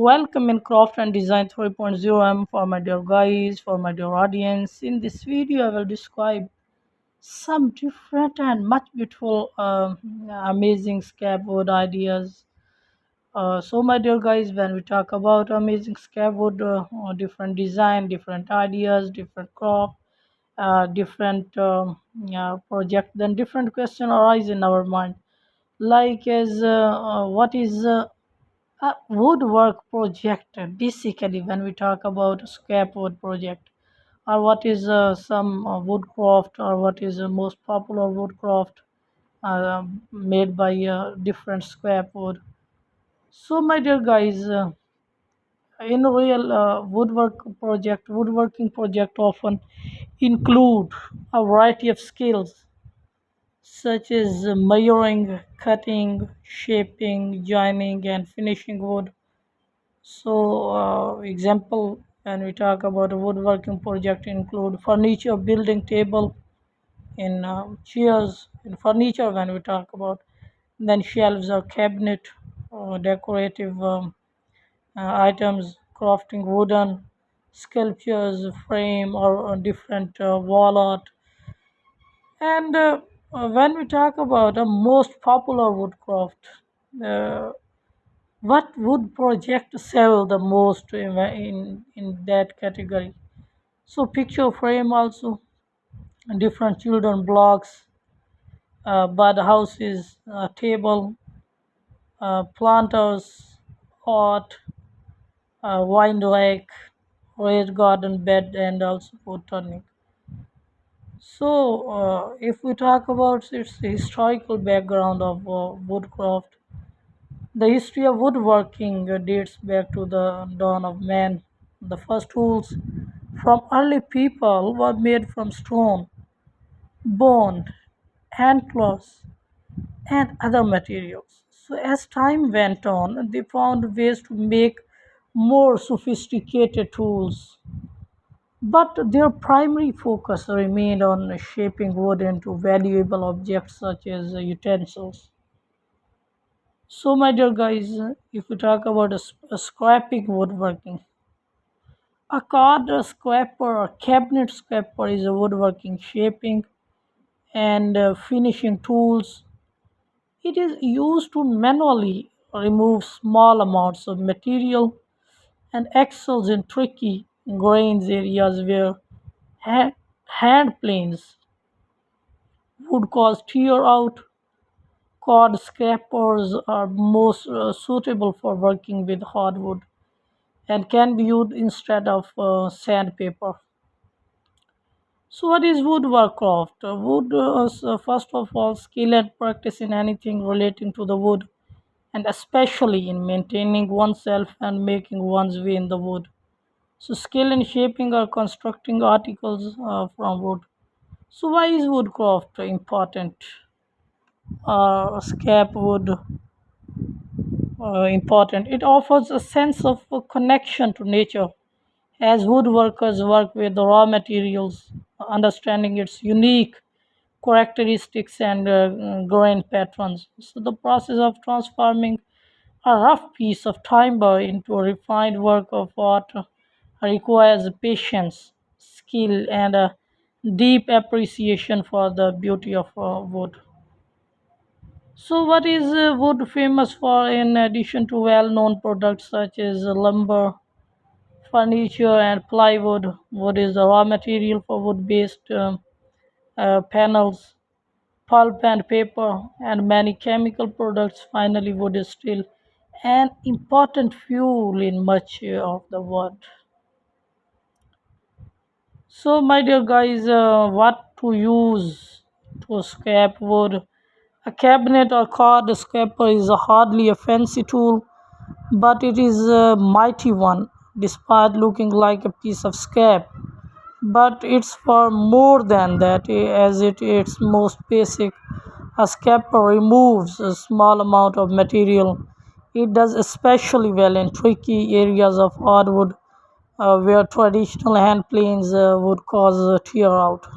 Welcome in Craft and Design 3.0. I'm for my dear guys, for my dear audience. In this video, I will describe some different and much beautiful, amazing scapwood ideas. My dear guys, when we talk about amazing scapwood, different design, different ideas, different craft, different project, then different question arise in our mind. Like as what is a woodwork project, basically, when we talk about scapwood project, or what is some woodcraft, or what is the most popular woodcraft made by different scapwood. My dear guys, in real woodworking project often include a variety of skills such as measuring, cutting, shaping, joining, and finishing wood. Example, when we talk about a woodworking project, include furniture, building table, in chairs, in furniture. When we talk about, then shelves or cabinet, decorative items, crafting wooden sculptures, frame, or different wall art. And when we talk about a most popular woodcraft, uh, what would project sell the most in that category? So picture frame also, different children blocks, bird houses, table, planters, pot, wine rack, raised garden bed, and also wood turning. If we talk about its historical background of woodcraft, the history of woodworking dates back to the dawn of man. The first tools from early people were made from stone, bone, hand claws, and other materials. So, as time went on, they found ways to make more sophisticated tools, but their primary focus remained on shaping wood into valuable objects such as utensils. My dear guys, if we talk about a scraping woodworking, a card scraper or cabinet scraper is a woodworking shaping and finishing tools. It is used to manually remove small amounts of material and excels in tricky grains areas where ha- hand planes would cause tear out. Cord scrapers are most suitable for working with hardwood and can be used instead of sandpaper. What is woodwork craft? Wood, first of all, skill and practice in anything relating to the wood, and especially in maintaining oneself and making one's way in the wood. So, skill in shaping or constructing articles from wood. So, why is woodcraft important? Scrap wood important. It offers a sense of connection to nature as woodworkers work with the raw materials, understanding its unique characteristics and grain patterns. So, the process of transforming a rough piece of timber into a refined work of art requires patience, skill, and a deep appreciation for the beauty of wood. What is wood famous for in addition to well known products such as lumber, furniture, and plywood? Wood is the raw material for wood based panels, pulp and paper, and many chemical products. Finally, wood is still an important fuel in much of the world. My dear guys, what to use to scrape wood? A cabinet or card scraper is hardly a fancy tool, but it is a mighty one, despite looking like a piece of scrap. But it's far more than that, as its most basic. A scraper removes a small amount of material. It does especially well in tricky areas of hardwood where traditional hand planes would cause tear out.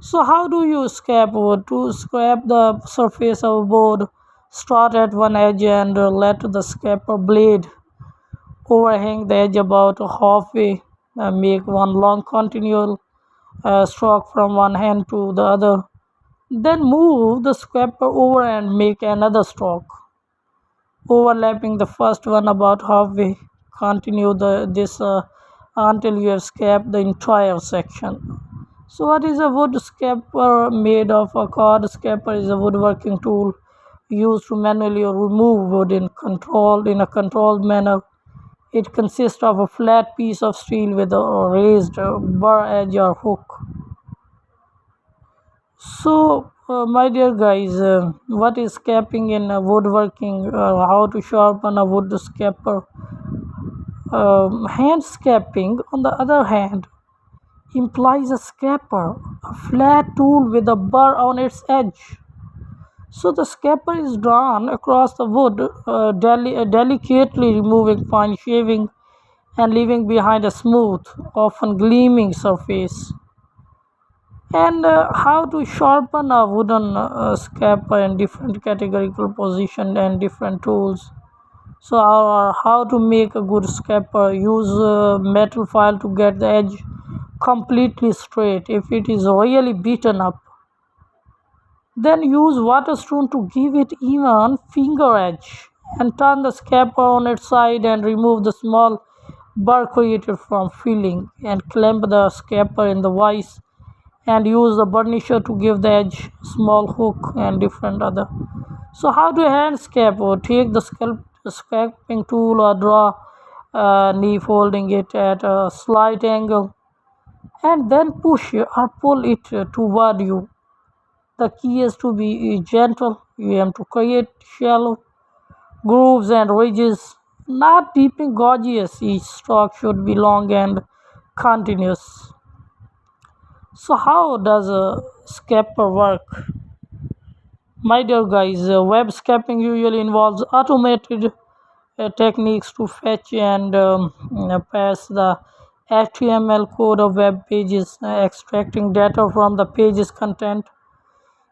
So, how do you scrape wood? To scrape the surface of wood, start at one edge and let the scraper blade overhang the edge about halfway, make one long continual stroke from one hand to the other. Then move the scraper over and make another stroke, overlapping the first one about halfway. Continue this until you have scraped the entire section. So, what is a wood scraper made of? A cord scraper is a woodworking tool used to manually remove wood in a controlled manner. It consists of a flat piece of steel with a raised burr edge or hook. So, my dear guys, what is scraping in woodworking? How to sharpen a wood scraper? Hand scraping, on the other hand, implies a scraper, a flat tool with a burr on its edge. So the scraper is drawn across the wood, delicately removing fine shaving and leaving behind a smooth, often gleaming surface. And how to sharpen a wooden scraper in different categorical position and different tools. So how to make a good scraper? Use metal file to get the edge completely straight. If it is really beaten up, then use water stone to give it even finger edge, and turn the scraper on its side and remove the small burr created from filling, and clamp the scraper in the vise and use the burnisher to give the edge small hook and different other. So how to hand scrape? Or take the scraping tool or draw knee, folding it at a slight angle, and then push or pull it toward you. The key is to be gentle. You have to create shallow grooves and ridges, not deep and gorgeous. Each stroke should be long and continuous. So how does a scraper work? My dear guys, web scraping usually involves automated techniques to fetch and pass the HTML code of web pages, extracting data from the page's content.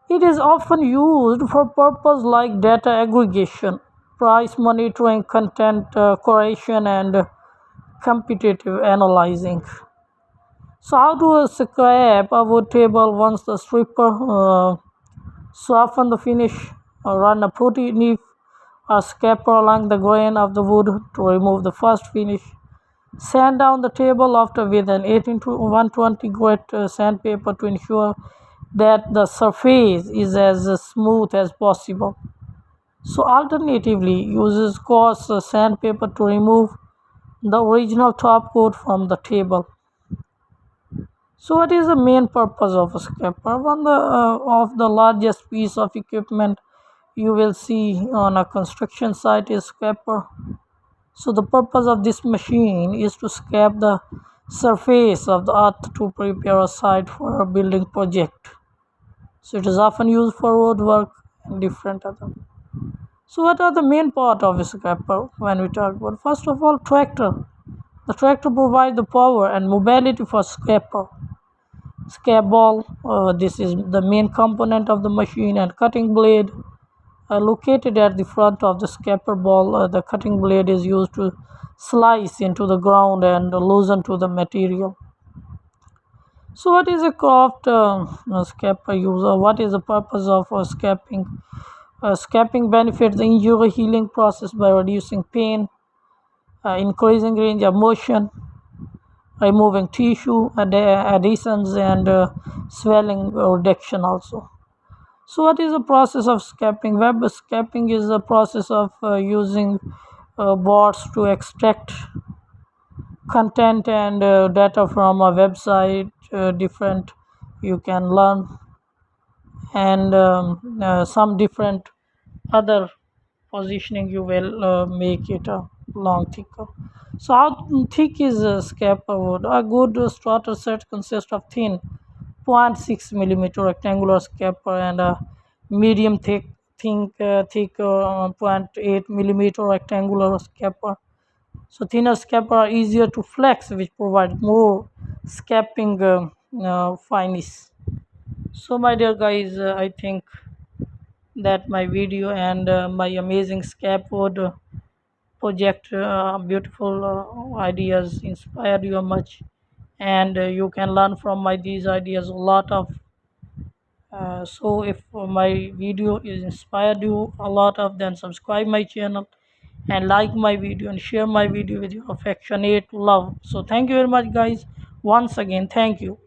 It is often used for purposes like data aggregation, price monitoring, content curation, and competitive analyzing. So, how to scrape a wood table? Once the stripper, soften the finish, run a putty knife or scraper along the grain of the wood to remove the first finish. Sand down the table after with an 18 to 120 grit sandpaper to ensure that the surface is as smooth as possible. So alternatively, uses coarse sandpaper to remove the original top coat from the table. So what is the main purpose of a scraper? One of the largest piece of equipment you will see on a construction site is scraper. So the purpose of this machine is to scrape the surface of the earth to prepare a site for a building project. So it is often used for road work and different other. So what are the main part of a scraper when we talk about? First of all, tractor. The tractor provides the power and mobility for scraper. Scrape ball, this is the main component of the machine, and cutting blade located at the front of the scraper ball. The cutting blade is used to slice into the ground and loosen to the material. So, what is a craft scraper user? What is the purpose of scraping? Scraping benefits the injury healing process by reducing pain, increasing range of motion, removing tissue adhesions, and swelling reduction also. So, what is the process of scraping? Web scraping is the process of using bots to extract content and data from a website. Different you can learn, and some different other positioning you will make it a long thicker. So how thick is a scraper wood? A good starter set consists of thin 0.6 millimeter rectangular scraper and a medium thick 0.8 millimeter rectangular scraper. So thinner scraper are easier to flex, which provide more scraping fineness. So my dear guys, I think that my video and my amazing scrap wood project beautiful ideas inspired you much, and you can learn from my these ideas a lot of. So if my video is inspired you a lot of, then subscribe my channel and like my video and share my video with your affectionate love. So thank you very much guys, once again thank you.